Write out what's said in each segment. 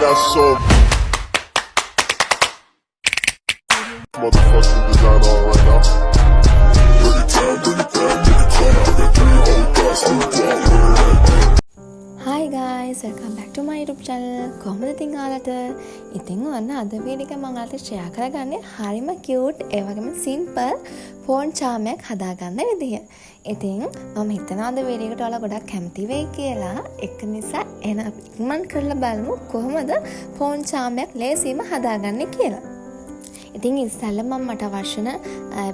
got so motherfucking design on right now. Bring it down, bring it down, bring it down. I got 3 old thoughts to Hi guys, welcome back to my YouTube channel. කොහොමද ඉතින් ඔයාලට? ඉතින් ඔන්න අද video එක මම ඔයාලට share කරගන්නේ හරිම cute ඒ වගේම simple phone charm එකක් හදාගන්න විදිය. ඉතින් මම හිතනවා අද වීඩියෝ එකට ඔයාලා ගොඩක් කැමති වෙයි කියලා. ඒක නිසා එහෙනම් අපි ඉක්මන් කරලා බලමු කොහොමද phone charm එකක් ලේසියෙන්ම හදාගන්නේ කියලා. ඉතින් ඉස්සෙල්ලා මම මට අවශ්‍ය වෙන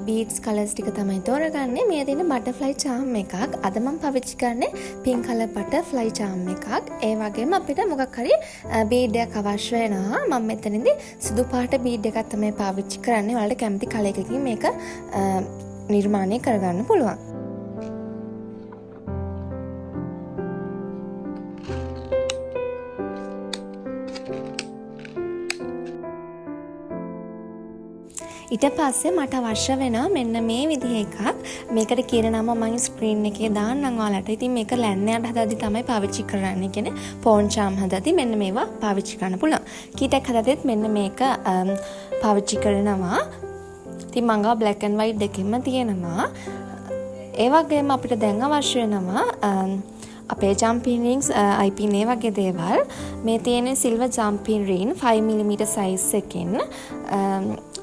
beads colors ටික තමයි තෝරගන්නේ. මේ තියෙන butterfly charm එකක්. අද මම පාවිච්චි කරන්නේ pink color butterfly charm එකක්. ඒ වගේම අපිට මොකක් හරි bead එකක් අවශ්‍ය වෙනවා. මම මෙතනදී සුදු පාට bead එකක් තමයි පාවිච්චි කරන්නේ. ඔයාලට කැමති color එකකින් මේක නිර්මාණය කරගන්න පුළුවන්. ඊට පස්සේ මට අවශ්‍ය වෙනවා මෙන්න මේ විදිහ එකක්. මේකට කියන නම මම ස්ක්‍රීන් එකේ දාන්නම් ඔයාලට. ඉතින් මේක ලෑන්නයට හදද්දි තමයි පාවිච්චි කරන්නේ. කියන්නේ phone charm හදද්දි මෙන්න මේවා පාවිච්චි කරන්න පුළුවන්. කීටක් හදද්දිත් මෙන්න මේක පාවිච්චි කරනවා. ඉතින් මම ගාව black and white දෙකෙන්ම තියෙනවා. ඒ වගේම අපිට දැන් අවශ්‍ය වෙනවා අපේ jumping rings eye-pin ඒ වගේ දේවල්. මේ තියෙන silver jumping ring 5mm size එකකින්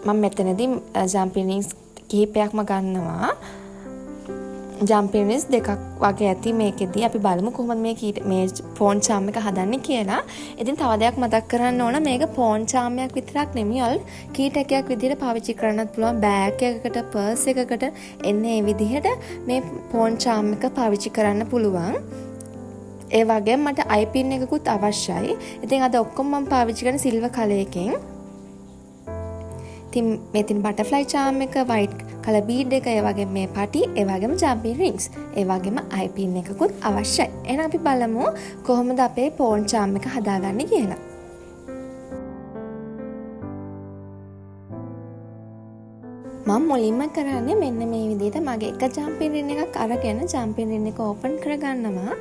මම මෙතනදී jumping rings කිහිපයක්ම ගන්නවා. jumping rings දෙකක් වගේ ඇති මේකෙදී. අපි බලමු කොහොමද මේ phone charm එක හදන්නේ කියලා. ඉතින් තව දෙයක් මතක් කරන්න ඕන මේක phone charm එකක් විතරක් නෙමෙයි ඔල් කීටකයක් විදිහට පාවිච්චි කරන්නත් පුළුවන්. බෑග් එකකට, පර්ස් එකකට එන්නේ මේ විදිහට මේ phone charm එක පාවිච්චි කරන්න පුළුවන්. ඒ වගේම මට eye pin එකකුත් අවශ්‍යයි. ඉතින් අද ඔක්කොම මම පාවිච්චි කරන සිල්වර් කලර් එකෙන්. ඉතින් මේ තියෙන butterfly charm එක, white color bead එක, ඒ වගේම මේ පටි, ඒ වගේම jumping rings, ඒ වගේම eye pin එකකුත් අවශ්‍යයි. එහෙනම් අපි බලමු කොහොමද අපේ phone charm එක හදාගන්නේ කියලා. මම මුලින්ම කරන්නේ මෙන්න මේ විදිහට මගේ එක jumping ring එකක් අරගෙන jumping ring එක open කරගන්නවා.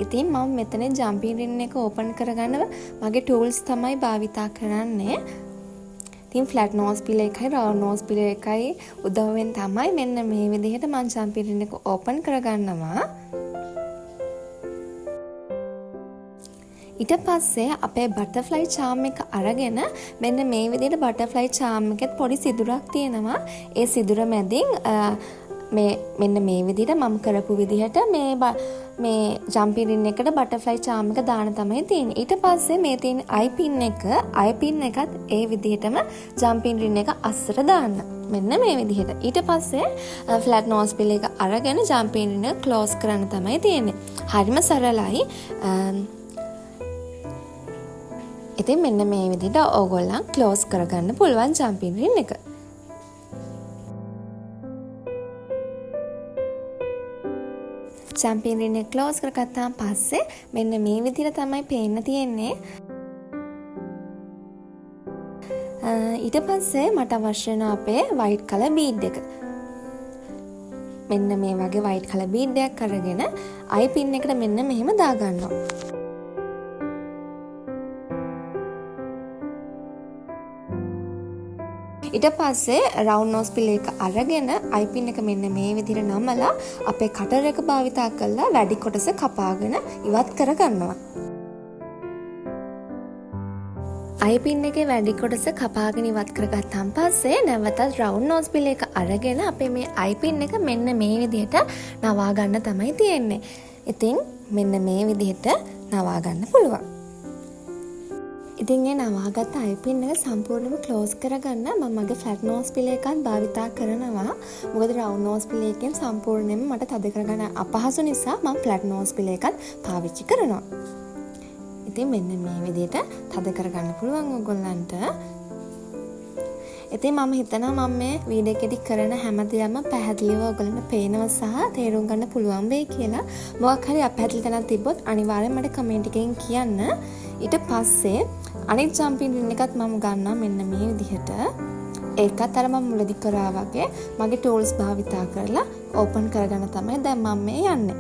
ඉතින් මම මෙතන jumping ring එක open කරගන්නව මගේ tools තමයි භාවිතා කරන්නේ. ඉතින් flat nose pillow එකයි round nose pillow එකයි උදව්වෙන් තමයි මෙන්න මේ විදිහට මම jumping ring එක open කරගන්නවා. ඊට පස්සේ අපේ butterfly charm එක අරගෙන මෙන්න මේ විදිහට butterfly charm එකෙත් පොඩි සිදුරක් තියෙනවා. ඒ සිදුර මැදින් මෙන්න මේ විදිහට මම කරපු විදිහට මේ jumping ring එකට butterfly charm එක දාන තමයි තියෙන්නේ. ඊට පස්සේ මේ තියෙන eye pin එකත් ඒ විදිහටම jumping ring එක අස්සට දාන්න. මෙන්න මේ විදිහට. ඊට පස්සේ flat nose pillow එක අරගෙන jumping ring එක close කරන්න තමයි තියෙන්නේ. හරිම සරලයි. ඉතින් මෙන්න මේ විදිහට ඕගොල්ලන් ක්ලෝස් කරගන්න පුළුවන් jumping ring එක. jumping ring එක ක්ලෝස් කරගත්තාන් පස්සේ මෙන්න මේ විදිහට තමයි පේන්න තියෙන්නේ. ඊට පස්සේ මට අවශ්‍ය වෙන අපේ white color bead එක. මෙන්න මේ වගේ white color bead එකක් අරගෙන eye pin එකට මෙන්න මෙහෙම දාගන්නවා. ඊට පස්සේ round nose pillow එක අරගෙන eye pin එක මෙන්න මේ විදිහට නමලා අපේ කටර් එක භාවිතා කරලා වැඩි කොටස කපාගෙන ඉවත් කරගන්නවා. eye pin එකේ වැඩි කොටස කපාගෙන ඉවත් කරගත්තාන් පස්සේ නැවතත් round nose pillow එක අරගෙන අපේ මේ eye pin එක මෙන්න මේ විදිහට නවා ගන්න තමයි තියෙන්නේ. ඉතින් මෙන්න මේ විදිහට නවා ගන්න පුළුවන්. ඉතින් ඒ නවාගත්ත eye pin එක සම්පූර්ණයෙන්ම ක්ලෝස් කරගන්න මම මගේ flat nose pillow එකත් භාවිතා කරනවා. මොකද round nose pillow එකෙන් සම්පූර්ණයෙන්ම මට තද කරගන්න අපහසු නිසා මම flat nose pillow එකත් පාවිච්චි කරනවා. ඉතින් මෙන්න මේ විදිහට තද කරගන්න පුළුවන් ඕගොල්ලන්ට. ඉතින් මම හිතනවා මම මේ වීඩියෝ එකේදී කරන හැමදේම පැහැදිලිව ඔයගොල්ලන්ට පේනවා සහ තේරුම් ගන්න පුළුවන් වෙයි කියලා. මොකක් හරි අපැහැදිලි තැනක් තිබ්බොත් අනිවාර්යෙන් මට කමෙන්ට් එකකින් කියන්න. ඊට පස්සේ අනිත් jumping ring එකත් මම ගන්නවා මෙන්න මේ විදිහට. ඒකත් අර මම මුලදී කරා වගේ මගේ tools භාවිතා කරලා open කරගන්න තමයි දැන් මම මේ යන්නේ.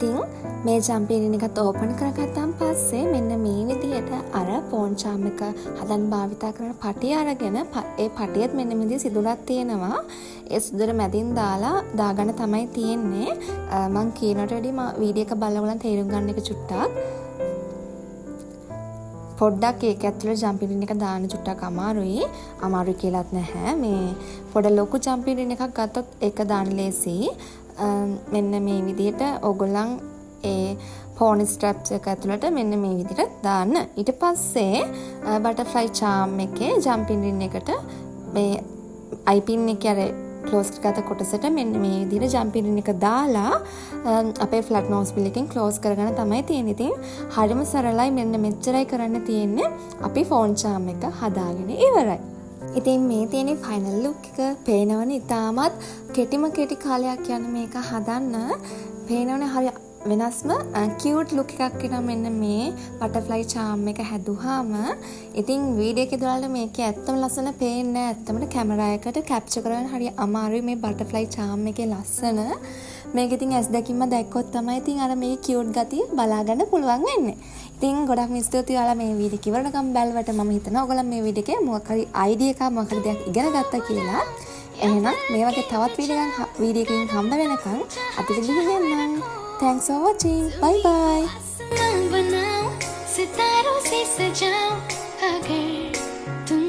ඉතින් මේ ජම්පින් එකත් ඕපන් කරගත්තාන් පස්සේ මෙන්න මේ විදිහට අර ෆෝන් චාම් එක හදන්න භාවිතා කරන පටිය අරගෙන ඒ පටියත් මෙන්න මේ විදිහේ සිදුරක් තියෙනවා. ඒ සිදුර මැදින් දාගන්න තමයි තියෙන්නේ. මම කියනට වැඩි වීඩියෝ එක බලලා ඔයගොල්ලන් තේරුම් ගන්න එක චුට්ටක්. පොඩ්ඩක් ඒක ඇතුළේ ජම්පින් එක දාන්න චුට්ටක් අමාරුයි කියලාත් නැහැ. මේ පොඩ ලොකු ජම්පින් එකක් ගත්තොත් ඒක දාන්න ලේසි. මෙන්න මේ විදිහට ඕගොල්ලන් ඒ පෝනි ස්ට්‍රැප්ස් එක ඇතුළට මෙන්න මේ විදිහට දාන්න. ඊට පස්සේ බටර්ෆ්ලයි චාම් එකේ ජම්පින් එකට මේ අයිපින් එකේ අර ක්ලෝස් කරගත කොටසට මෙන්න මේ විදිහට ජම්පින් එක දාලා අපේ ෆ්ලැට් නෝස් බිල් එකෙන් ක්ලෝස් කරගෙන තමයි තියෙන්නේ. ඉතින් හරිම සරලයි. මෙන්න මෙච්චරයි කරන්න තියෙන්නේ. අපි ෆෝන් චාම් එක හදාගෙන ඉවරයි. ඉතින් මේ තියෙන ෆයිනල් ලුක් එක පේනවනේ. ඉතාමත් කෙටි කාලයක් යන මේක හදන්න පේනවනේ. හරි වෙනස්ම කියුට් ලුක් එකක් එනවා මෙන්න මේ බටර්ෆ්ලයි චාම් එක හැදුවාම. ඉතින් වීඩියෝ එකේ දාලා මේක ඇත්තම ලස්සන පේන්නේ නැහැ. ඇත්තම කැමරා එකට කැප්චර් කරගන්න හරි අමාරුයි මේ බටර්ෆ්ලයි චාම් එකේ ලස්සන. මේක ඉතින් S2කින්ම දැක්කොත් තමයි ඉතින් අර මේ කියුට් ගතිය බලා ගන්න පුළුවන් වෙන්නේ. ඉතින් ගොඩක් ස්තුතියි ඔයාලා මේ වීඩියෝ එක ඉවරනකම් බැලුවට. මම හිතනවා ඔයගොල්ලන් මේ වීඩියෝ එකේ මොකක් හරි අයිඩියා එකක් මොකක් හරි දෙයක් ඉගෙන ගත්තා කියලා. එහෙනම් මේ වගේ තවත් වීඩියෝ එකකින් හම්බ වෙනකම් අපිට ගිහින් යන්න. Thanks for watching. Bye bye. बनाओ सितारों से सजाओ अगर तुम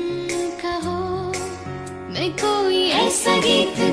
कहो मैं कोई ऐसा गीत